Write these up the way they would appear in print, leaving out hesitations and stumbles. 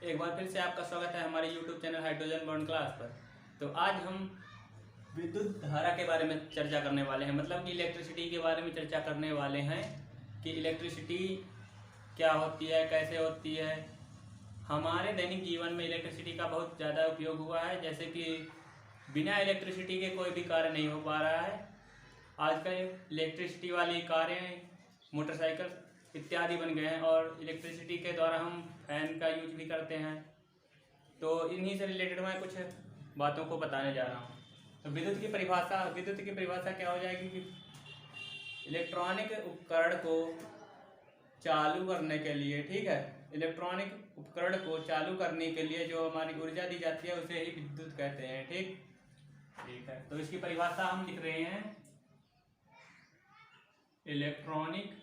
एक बार फिर से आपका स्वागत है हमारे YouTube channel hydrogen bond class पर। तो आज हम विद्युत धारा के बारे में चर्चा करने वाले हैं, मतलब कि इलेक्ट्रिसिटी के बारे में चर्चा करने वाले हैं कि इलेक्ट्रिसिटी क्या होती है, कैसे होती है। हमारे दैनिक जीवन में इलेक्ट्रिसिटी का बहुत ज़्यादा उपयोग हुआ है, जैसे कि बिना इलेक्ट्रिसिटी के कोई भी कार्य नहीं हो पा रहा है। आजकल इलेक्ट्रिसिटी वाली कारें, मोटरसाइकिल इत्यादि बन गए हैं और इलेक्ट्रिसिटी के द्वारा हम फैन का यूज भी करते हैं। तो इन्हीं से रिलेटेड मैं कुछ बातों को बताने जा रहा हूँ। तो विद्युत की परिभाषा क्या हो जाएगी कि इलेक्ट्रॉनिक उपकरण को चालू करने के लिए, ठीक है, इलेक्ट्रॉनिक उपकरण को चालू करने के लिए जो हमारी ऊर्जा दी जाती है उसे ही विद्युत कहते हैं। ठीक है। तो इसकी परिभाषा हम लिख रहे हैं, इलेक्ट्रॉनिक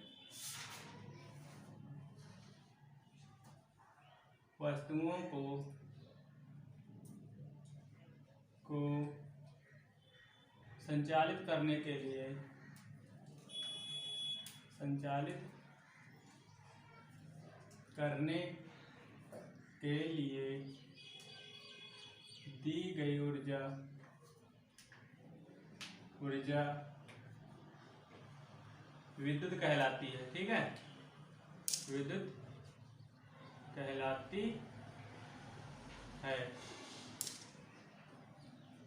वस्तुओं को संचालित करने के लिए दी गई ऊर्जा विद्युत कहलाती है। ठीक है, विद्युत कहलाती है।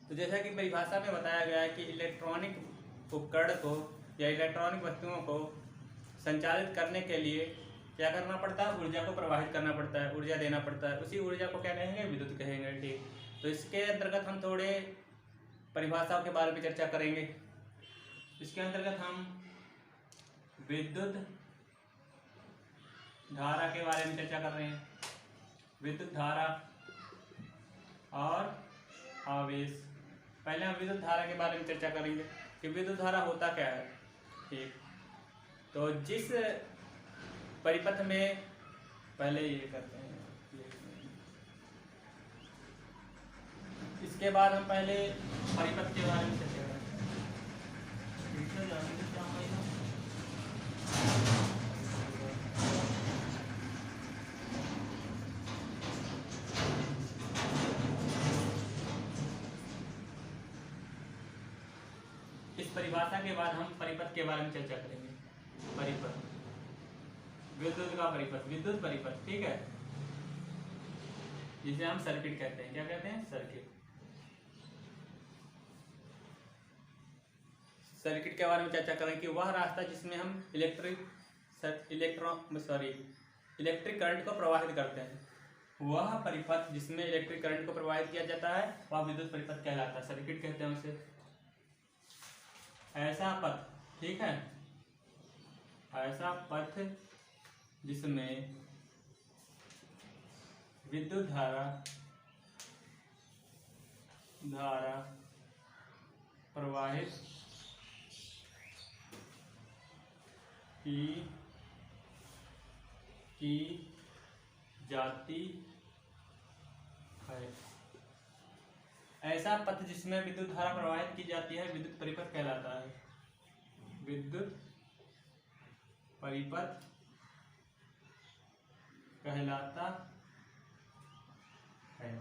तो जैसा कि परिभाषा में बताया गया है कि इलेक्ट्रॉनिक उपकरण को या इलेक्ट्रॉनिक वस्तुओं को संचालित करने के लिए क्या करना पड़ता है, ऊर्जा को प्रवाहित करना पड़ता है, ऊर्जा देना पड़ता है। उसी ऊर्जा को क्या कहेंगे, विद्युत कहेंगे। ठीक, तो इसके अंतर्गत हम थोड़े परिभाषाओं के बारे में चर्चा करेंगे। इसके अंतर्गत हम विद्युत धारा के बारे में चर्चा कर रहे हैं। विद्युत धारा और आवेश। पहले हम विद्युत धारा के बारे में चर्चा करेंगे कि विद्युत धारा होता क्या है। ठीक, तो जिस परिपथ में, पहले ये करते हैं, इसके बाद हम पहले परिपथ के बारे में चर्चा करेंगे। इस परिभाषा के बाद हम परिपथ के बारे में चर्चा करेंगे। परिपथ, विद्युत का परिपथ, विद्युत परिपथ। ठीक है, जिसे हम सर्किट कहते हैं। क्या कहते हैं, सर्किट। सर्किट के बारे में चर्चा करें कि वह रास्ता जिसमें हम इलेक्ट्रिक करंट को प्रवाहित करते हैं। वह परिपथ जिसमें इलेक्ट्रिक करंट को प्रवाहित किया जाता है वह विद्युत परिपथ कहलाता है, सर्किट कहते हैं उसे। ऐसा पथ, ठीक है, ऐसा पथ जिसमें विद्युत धारा प्रवाहित की जाती है। ऐसा पथ जिसमें विद्युत धारा प्रवाहित की जाती है विद्युत परिपथ कहलाता है। विद्युत परिपथ कहलाता है।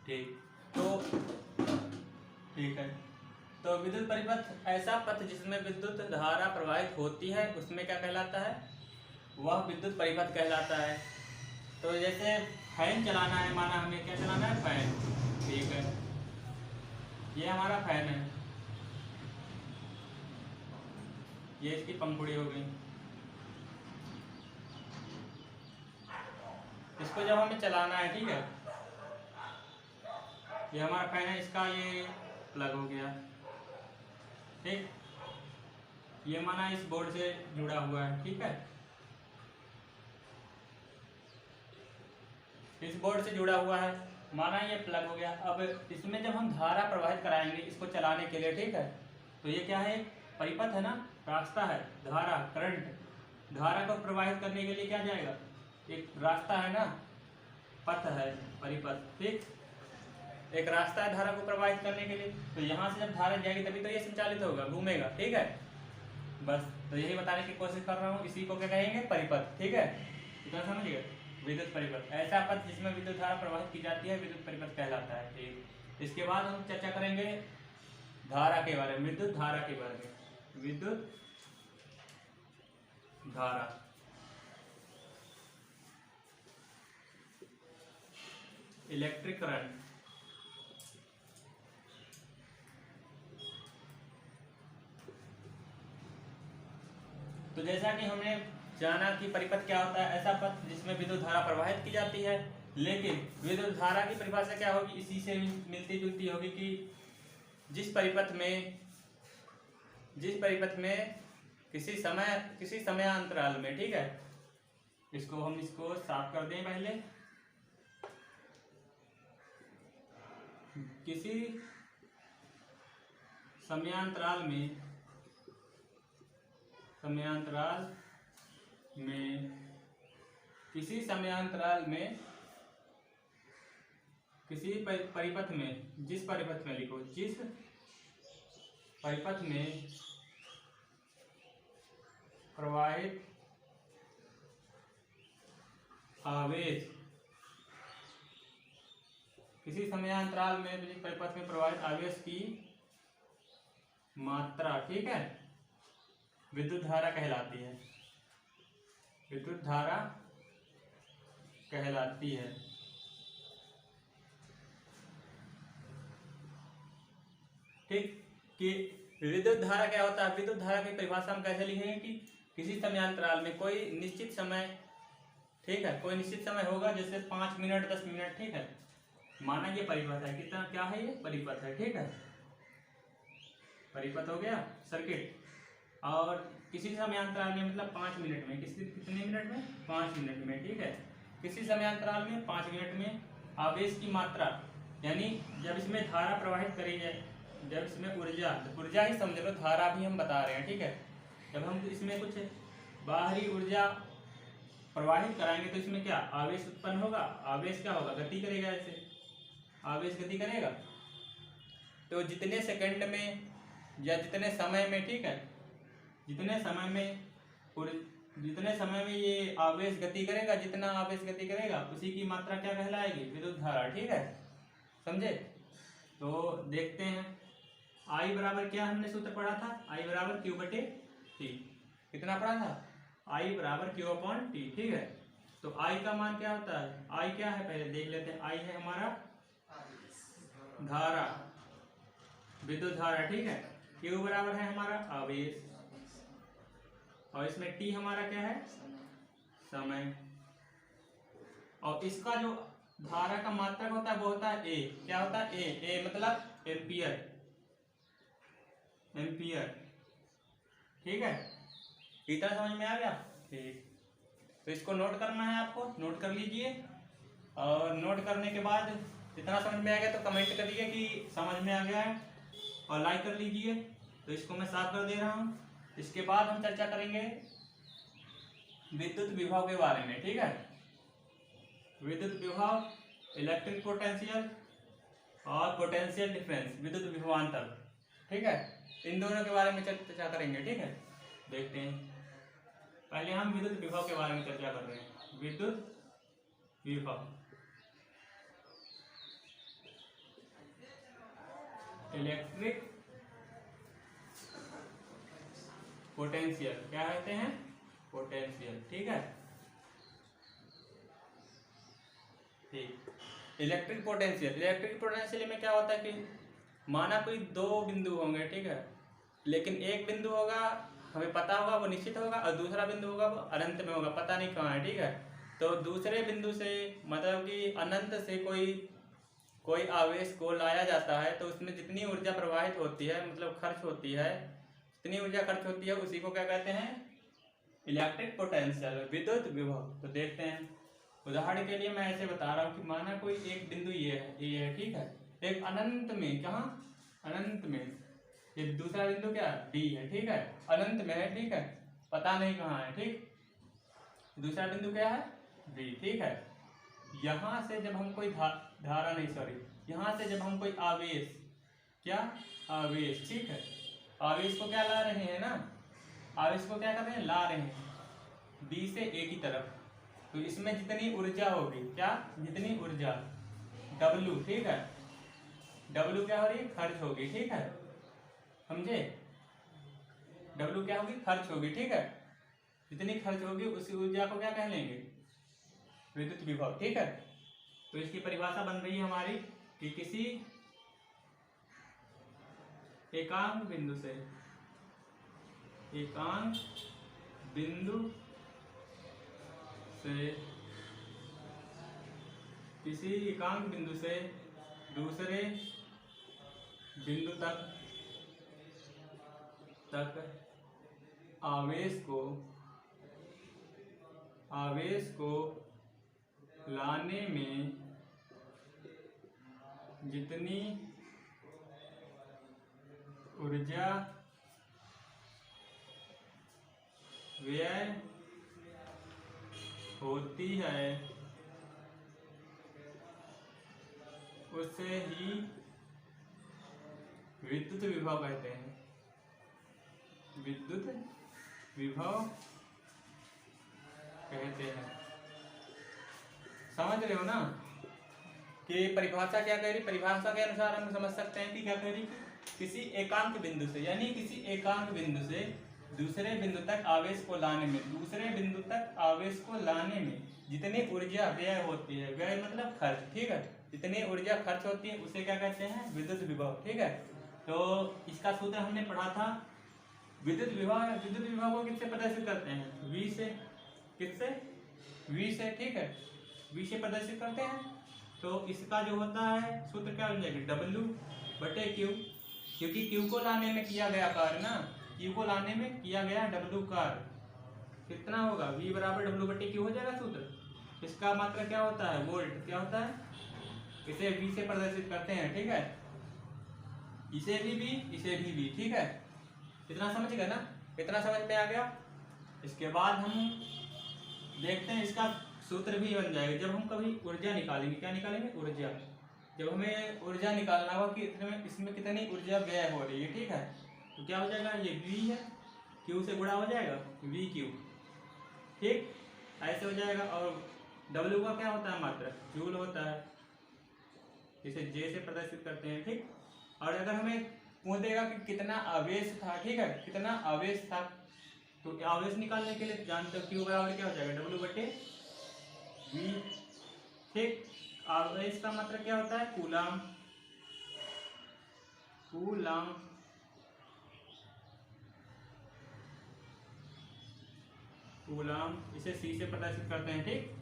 ठीक, तो ठीक है, तो विद्युत परिपथ ऐसा पथ जिसमें विद्युत धारा प्रवाहित होती है उसमें क्या कहलाता है, वह विद्युत परिपथ कहलाता है। तो जैसे फैन चलाना है, माना हमें क्या चलाना है, फैन। ठीक है, ये हमारा फैन है, ये इसकी पंखुड़ी हो गई। इसको जब हमें चलाना है, ठीक है, ये हमारा फैन है, इसका ये प्लग हो गया। ठीक, ये माना इस बोर्ड से जुड़ा हुआ है। ठीक है, इस बोर्ड से जुड़ा हुआ है, माना ये प्लग हो गया। अब इसमें जब हम धारा प्रवाहित कराएंगे इसको चलाने के लिए, ठीक है, तो ये क्या है, परिपथ है ना, रास्ता है। धारा, करंट, धारा को प्रवाहित करने के लिए क्या जाएगा, एक रास्ता है ना, पथ है, परिपथ। ठीक, एक रास्ता है धारा को प्रवाहित करने के लिए। तो यहाँ से जब धारा जाएगी तभी तो ये संचालित होगा, घूमेगा। ठीक है, बस तो यही बताने की कोशिश कर रहा हूँ, इसी को क्या कहेंगे, परिपथ। ठीक है, इतना समझ गए। विद्युत परिपथ ऐसा पथ जिसमें विद्युत धारा प्रवाहित की जाती है विद्युत परिपथ कहलाता है। ठीक, इसके बाद हम चर्चा करेंगे धारा के बारे में, विद्युत धारा के बारे में। विद्युत धारा, इलेक्ट्रिक करंट। तो जैसा कि हमने जाना कि परिपथ क्या होता है, ऐसा पथ जिसमें विद्युत धारा प्रवाहित की जाती है। लेकिन विद्युत धारा की परिभाषा क्या होगी, इसी से मिलती जुलती होगी कि जिस परिपथ में किसी समयांतराल में, ठीक है, इसको साफ कर दें पहले। किसी समयांतराल में किसी परिपथ में, जिस परिपथ में प्रवाहित आवेश, किसी समयांतराल में जिस परिपथ में प्रवाहित आवेश की मात्रा, ठीक है, विद्युत धारा कहलाती है। विद्युत धारा कहलाती है। ठीक, कि विद्युत धारा क्या होता है, विद्युत धारा की परिभाषा हम कैसे लिखेंगे कि किसी समयांतराल में कोई निश्चित समय, ठीक है, कोई निश्चित समय होगा, जैसे 5 मिनट 10 मिनट, ठीक है, माना ये परिपथ है, कितना क्या है, ये परिपथ है, ठीक है, परिपथ हो गया सर्किट। और किसी समयांतराल में मतलब 5 मिनट में, कितने मिनट में, 5 मिनट में, ठीक है, किसी समयांतराल में 5 मिनट में आवेश की मात्रा, यानी जब इसमें धारा प्रवाहित करी जाए, जब इसमें ऊर्जा ही समझ लो, धारा भी हम बता रहे हैं, ठीक है, जब हम इसमें कुछ बाहरी ऊर्जा प्रवाहित कराएंगे तो इसमें क्या आवेश उत्पन्न होगा, आवेश क्या होगा, गति करेगा, ऐसे आवेश गति करेगा। तो जितने सेकंड में या जितने समय में, ठीक है, जितने समय में ये आवेश गति करेगा, जितना आवेश गति करेगा उसी की मात्रा क्या कहलाएगी, विद्युत धारा, ठीक है, समझे। तो देखते हैं I बराबर क्या हमने सूत्र पढ़ा था, I बराबर Q बटे T, कितना पढ़ा था, I बराबर Q अपॉन T, ठीक है। तो I का मान क्या होता है, I क्या है पहले देख लेते हैं। I है हमारा धारा, विद्युत धारा, ठीक है। Q बराबर है हमारा आवेश, और इसमें T हमारा क्या है, समय। और इसका जो धारा का मात्रक होता है वो होता है A, क्या होता है A मतलब एम्पियर, ठीक है, इतना समझ में आ गया। ठीक, तो इसको नोट करना है आपको, नोट कर लीजिए, और नोट करने के बाद इतना समझ में आ गया तो कमेंट करिए कि समझ में आ गया है, और लाइक कर लीजिए। तो इसको मैं साफ कर दे रहा हूँ। इसके बाद हम चर्चा करेंगे विद्युत विभव के बारे में, ठीक है, विद्युत विभव, इलेक्ट्रिक पोटेंशियल और पोटेंशियल डिफरेंस, विद्युत विभवांतर, ठीक है, इन दोनों के बारे में चर्चा करेंगे, ठीक है। देखते हैं, पहले हम विद्युत विभव के बारे में चर्चा कर रहे हैं। विद्युत विभव, इलेक्ट्रिक पोटेंशियल, क्या कहते हैं, पोटेंशियल, ठीक है। ठीक, इलेक्ट्रिक पोटेंशियल में क्या होता है कि माना कोई 2 बिंदु होंगे, ठीक है, लेकिन एक बिंदु होगा हमें पता होगा वो निश्चित होगा, और दूसरा बिंदु होगा वो अनंत में होगा, पता नहीं कहाँ है, ठीक है। तो दूसरे बिंदु से मतलब कि अनंत से कोई आवेश को लाया जाता है, तो उसमें जितनी ऊर्जा प्रवाहित होती है, मतलब खर्च होती है, जितनी ऊर्जा खर्च होती है उसी को क्या कहते हैं, इलेक्ट्रिक पोटेंशियल, विद्युत विभव। तो देखते हैं, उदाहरण के लिए मैं ऐसे बता रहा हूँ कि माना कोई एक बिंदु ये है, ठीक है, एक अनंत में, कहाँ, अनंत में, ये दूसरा बिंदु क्या D है, ठीक है, अनंत में है, ठीक है, पता नहीं कहाँ है, ठीक, दूसरा बिंदु क्या है D, ठीक है। यहाँ से जब हम कोई यहाँ से जब हम कोई आवेश, क्या आवेश, ठीक है, आवेश को क्या ला रहे हैं ना, आवेश को क्या कर रहे हैं, ला रहे हैं B से A की तरफ, तो इसमें जितनी ऊर्जा होगी, क्या, जितनी ऊर्जा W, ठीक है, W क्या हो रही है, खर्च होगी, ठीक है, समझे, W क्या होगी, खर्च होगी, ठीक है, जितनी खर्च होगी उसी ऊर्जा को क्या कह लेंगे, विद्युत विभव, ठीक है। तो इसकी परिभाषा बन रही है हमारी कि किसी एकांक बिंदु से, एकांक बिंदु से, किसी एकांक बिंदु से दूसरे बिंदु तक आवेश को लाने में जितनी ऊर्जा व्यय होती है उसे ही विद्युत विभव कहते हैं, विद्युत विभव कहते हैं। समझ रहे हो ना कि परिभाषा क्या कह रही, परिभाषा के अनुसार हम समझ सकते हैं कि क्या कह रही, किसी एकांक बिंदु से, यानी किसी एकांक बिंदु से दूसरे बिंदु तक आवेश को लाने में, दूसरे बिंदु तक आवेश को लाने में जितनी ऊर्जा व्यय होती है, व्यय मतलब खर्च, ठीक है, जितनी ऊर्जा खर्च होती है उसे क्या कहते हैं, विद्युत विभव, ठीक है। तो इसका सूत्र हमने पढ़ा था, विद्युत विभव को किससे प्रदर्शित करते हैं, V से, किससे, V से, ठीक है, V से प्रदर्शित करते हैं। तो इसका जो होता है सूत्र क्या बन जाएगा, W/Q, क्योंकि Q को लाने में किया गया कार्य ना, Q को लाने में किया गया W कार्य कितना होगा, V बराबर W/Q हो जाएगा सूत्र। इसका मात्रा क्या होता है, वोल्ट, क्या होता है, इसे V से प्रदर्शित करते हैं, ठीक है, इसे भी V, इसे भी V, ठीक है, इतना समझ गए ना, इतना समझ में आ गया। इसके बाद हम देखते हैं इसका सूत्र भी बन जाएगा जब हम कभी ऊर्जा निकालेंगे, क्या निकालेंगे, ऊर्जा, जब हमें ऊर्जा निकालना होगा कि इसमें कितनी ऊर्जा व्यय हो रही है, ठीक है, तो क्या हो जाएगा, ये V है, Q से गुणा हो जाएगा, VQ, ठीक, ऐसे हो जाएगा। और W का क्या होता है, मात्रा जूल होता है, इसे J से प्रदर्शित करते हैं, ठीक। और अगर हमें पूछेगा कि कितना आवेश था, ठीक है, कितना आवेश था, तो आवेश निकालने के लिए जानते हो Q बराबर क्या हो जाएगा, W/V, ठीक। आवेश का मतलब क्या होता है, कूलाम, कूलाम, कूलाम, इसे C से प्रदर्शित करते हैं, ठीक,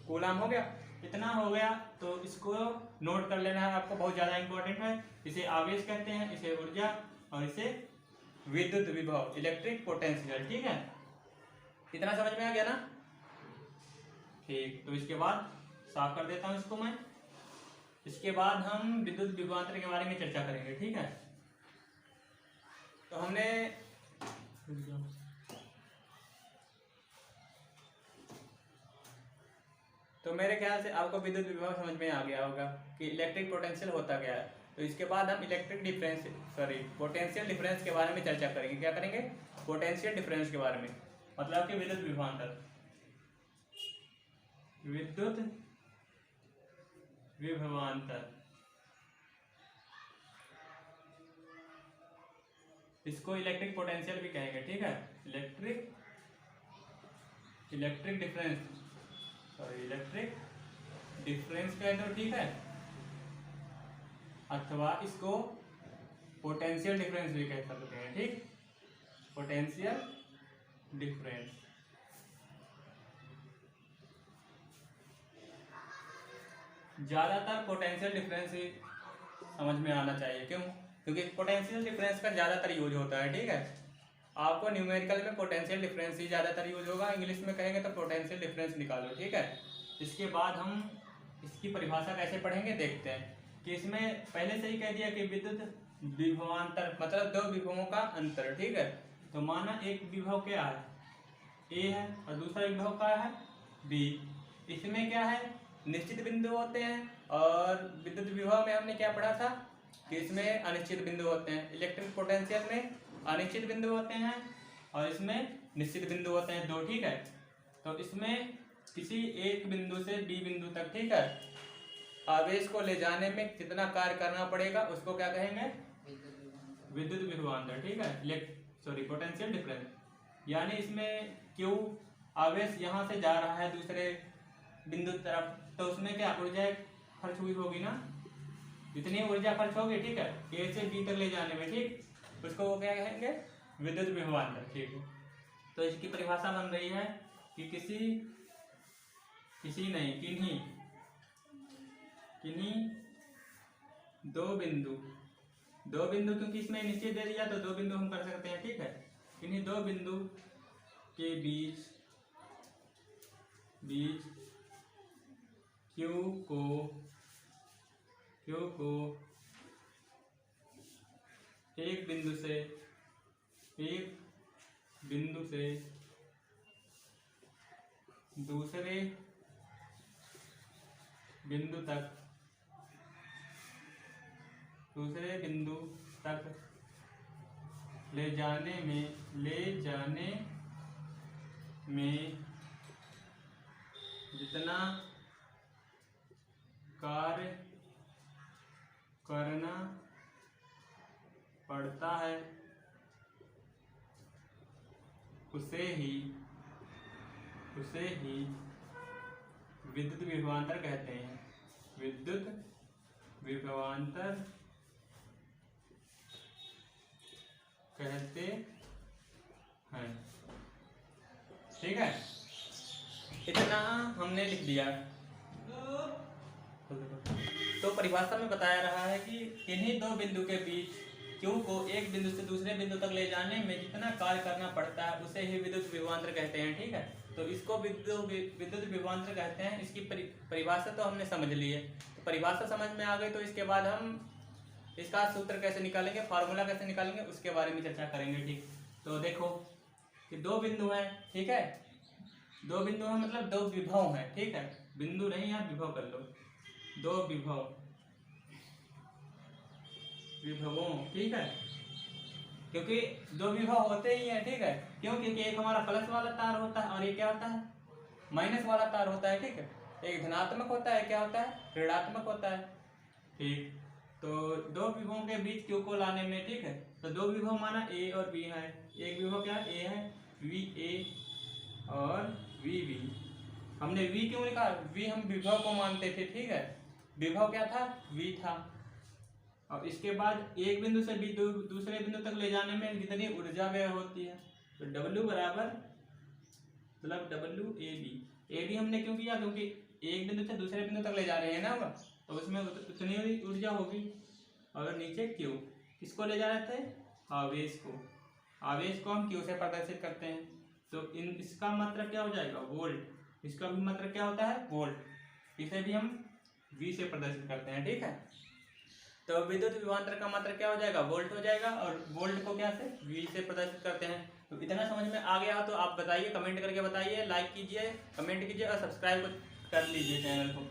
कूलाम हो गया, इतना हो गया। तो इसको नोट कर लेना है आपको, बहुत ज़्यादा इंपॉर्टेंट है। इसे आवेश कहते हैं, इसे ऊर्जा, और इसे विद्युत विभव, इलेक्ट्रिक पोटेंशियल, ठीक है, इतना समझ में आ गया ना, ठीक। तो इसके बाद साफ कर देता हूँ इसको मैं, इसके बाद हम विद्युत विभवांतर के बारे में चर्चा करेंगे, ठीक है। तो हमने तो मेरे ख्याल से आपको विद्युत विभव समझ में आ गया होगा कि इलेक्ट्रिक पोटेंशियल होता क्या है। तो इसके बाद हम पोटेंशियल डिफरेंस के बारे में चर्चा करेंगे। क्या करेंगे? पोटेंशियल डिफरेंस के बारे में, मतलब कि विद्युत विभवांतर, विद्युत विभवांतर, इसको इलेक्ट्रिक पोटेंशियल भी कहेंगे, ठीक है, इलेक्ट्रिक डिफरेंस कह दो, ठीक है, अथवा इसको पोटेंशियल डिफरेंस भी कह सकते हैं, ठीक, पोटेंशियल डिफरेंस। ज़्यादातर पोटेंशियल डिफरेंस ही समझ में आना चाहिए, क्यों? क्योंकि पोटेंशियल डिफरेंस का ज़्यादातर यूज होता है, ठीक है। आपको न्यूमेरिकल में पोटेंशियल डिफरेंस ही ज़्यादातर यूज होगा, इंग्लिश में कहेंगे तो पोटेंशियल डिफरेंस निकालो, ठीक है। इसके बाद हम इसकी परिभाषा कैसे पढ़ेंगे देखते हैं कि इसमें पहले से ही कह दिया कि विद्युत विभवांतर मतलब दो विभवों का अंतर, ठीक है। तो माना एक विभव क्या है, ए है, और दूसरा विभव क्या है, बी। इसमें क्या है, निश्चित बिंदु होते हैं, और विद्युत विभव में हमने क्या पढ़ा था कि इसमें अनिश्चित बिंदु होते हैं। इलेक्ट्रिक पोटेंशियल में अनिश्चित बिंदु होते हैं और इसमें निश्चित बिंदु होते हैं दो, ठीक है। तो इसमें किसी एक बिंदु से बी बिंदु तक, ठीक है, आवेश को ले जाने में कितना कार्य करना पड़ेगा उसको क्या कहेंगे? विद्युत विभवांतर, ठीक है, पोटेंशियल डिफरेंस। यानी इसमें क्यू आवेश यहाँ से जा रहा है दूसरे बिंदु तरफ, तो उसमें क्या ऊर्जा खर्च हुई होगी ना, जितनी ऊर्जा खर्च होगी, ठीक है, ए से बी तक ले जाने में, ठीक, उसको वो क्या कहेंगे? विद्युत विभवांतर, ठीक है। तो इसकी परिभाषा बन रही है कि किसी नहीं, किन्हीं दो बिंदु, क्योंकि इसमें निश्चित दे दिया तो दो बिंदु हम कर सकते हैं, ठीक है, किन्हीं दो बिंदु के बीच क्यू को एक बिंदु से दूसरे बिंदु तक ले जाने में जितना कार्य करना पड़ता है उसे ही विद्युत विभवांतर कहते हैं। विद्युत विभवांतर कहते हैं, ठीक है। इतना हमने लिख दिया। तो परिभाषा में बताया रहा है कि किन्हीं दो बिंदु के बीच क्यू को एक बिंदु से दूसरे बिंदु तक ले जाने में जितना कार्य करना पड़ता है उसे ही विद्युत विभवांतर कहते हैं, ठीक है। तो इसको विद्युत विभवांतर कहते हैं। इसकी परिभाषा तो हमने समझ ली है। तो परिभाषा समझ में आ गई तो इसके बाद हम इसका सूत्र कैसे निकालेंगे, फार्मूला कैसे निकालेंगे, उसके बारे में चर्चा करेंगे, ठीक। तो देखो कि दो बिंदु हैं, ठीक है, दो बिंदु हैं मतलब दो विभव हैं, ठीक है, बिंदु नहीं, यहाँ विभव कर लो, दो विभवों, ठीक है, क्योंकि दो विभव होते ही हैं, ठीक है। क्यों? क्योंकि एक हमारा प्लस वाला तार होता है और ये क्या होता है, माइनस वाला तार होता है, ठीक है। एक धनात्मक होता है, क्या होता है, ऋणात्मक होता है, ठीक। तो दो विभवों के बीच क्यू को लाने में, ठीक है, तो दो विभव माना ए और बी है। एक विभव क्या ए है, वी ए और वी बी। हमने वी क्यों लिखा, वी हम विभव को मानते थे, ठीक है, विभव क्या था, वी था। और इसके बाद एक बिंदु से दूसरे बिंदु तक ले जाने में जितनी ऊर्जा व्यय होती है, तो W बराबर मतलब ए बी हमने क्यों किया, क्योंकि एक बिंदु से दूसरे बिंदु तक ले जा रहे हैं ना, तो उसमें उतनी ऊर्जा होगी। और नीचे क्यू, किसको ले जा रहे थे, आवेश को हम क्यू से प्रदर्शित करते हैं। तो इसका मात्रक क्या हो जाएगा, वोल्ट। इसका भी मात्रक क्या होता है, वोल्ट। इसे भी हम V से प्रदर्शित करते हैं, ठीक है। तो विद्युत विभवांतर का मात्रक क्या हो जाएगा, वोल्ट हो जाएगा, और वोल्ट को क्या से, V से प्रदर्शित करते हैं। तो इतना समझ में आ गया तो आप बताइए, कमेंट करके बताइए, लाइक कीजिए, कमेंट कीजिए और सब्सक्राइब कर लीजिए चैनल को।